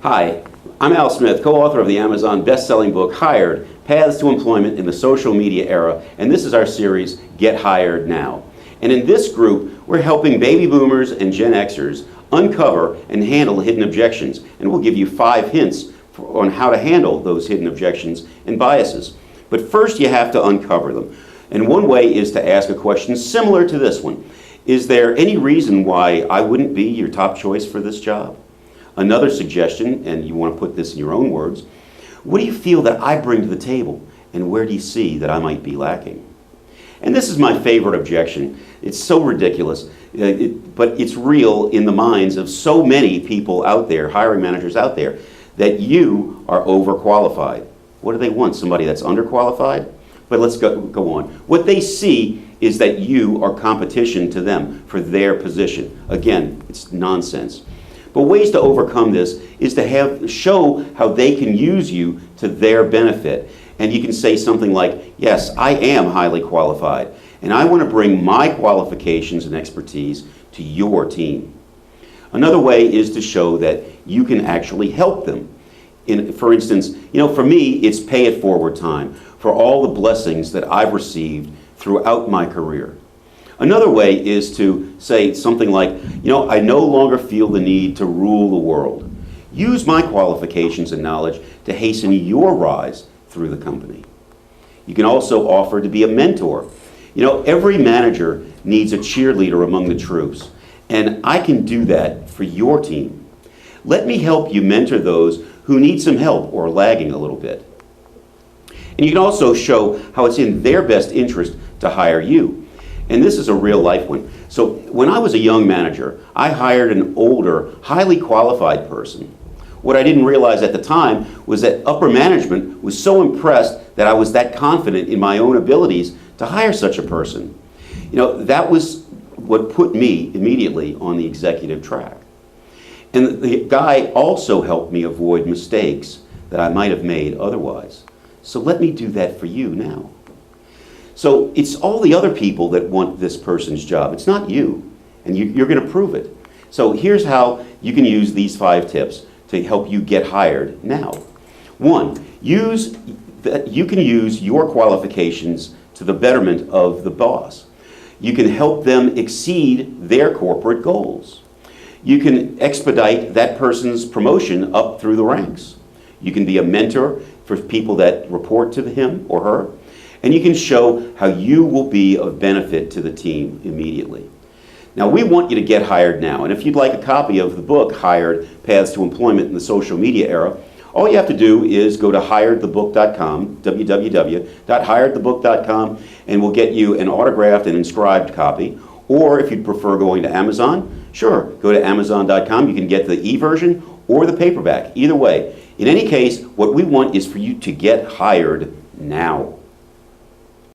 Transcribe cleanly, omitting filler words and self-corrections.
Hi, I'm Al Smith, co-author of the Amazon best-selling book, Hired: Paths to Employment in the Social Media Era, and this is our series, Get Hired Now. And in this group, we're helping baby boomers and Gen Xers uncover and handle hidden objections, and we'll give you 5 hints on how to handle those hidden objections and biases. But first, you have to uncover them. And one way is to ask a question similar to this one. Is there any reason why I wouldn't be your top choice for this job? Another suggestion, and you want to put this in your own words, what do you feel that I bring to the table, and where do you see that I might be lacking? And this is my favorite objection. It's so ridiculous, but it's real in the minds of so many people out there, hiring managers out there, that you are overqualified. What do they want? Somebody that's underqualified? But let's go on. What they see is that you are competition to them for their position. Again, it's nonsense. But ways to overcome this is to show how they can use you to their benefit. And you can say something like, yes, I am highly qualified, and I want to bring my qualifications and expertise to your team. Another way is to show that you can actually help them. For instance, for me, it's pay it forward time for all the blessings that I've received throughout my career. Another way is to say something like, I no longer feel the need to rule the world. Use my qualifications and knowledge to hasten your rise through the company. You can also offer to be a mentor. Every manager needs a cheerleader among the troops, and I can do that for your team. Let me help you mentor those who need some help or are lagging a little bit. And you can also show how it's in their best interest to hire you. And this is a real life one. So when I was a young manager, I hired an older, highly qualified person. What I didn't realize at the time was that upper management was so impressed that I was that confident in my own abilities to hire such a person. That was what put me immediately on the executive track. And the guy also helped me avoid mistakes that I might have made otherwise. So let me do that for you now. So it's all the other people that want this person's job. It's not you, and you're going to prove it. So here's how you can use these 5 tips to help you get hired now. 1, you can use your qualifications to the betterment of the boss. You can help them exceed their corporate goals. You can expedite that person's promotion up through the ranks. You can be a mentor for people that report to him or her. And you can show how you will be of benefit to the team immediately. Now, we want you to get hired now. And if you'd like a copy of the book, Hired: Paths to Employment in the Social Media Era, all you have to do is go to hiredthebook.com, www.hiredthebook.com, and we'll get you an autographed and inscribed copy. Or if you'd prefer going to Amazon, sure, go to amazon.com. You can get the e-version or the paperback, either way. In any case, what we want is for you to get hired now.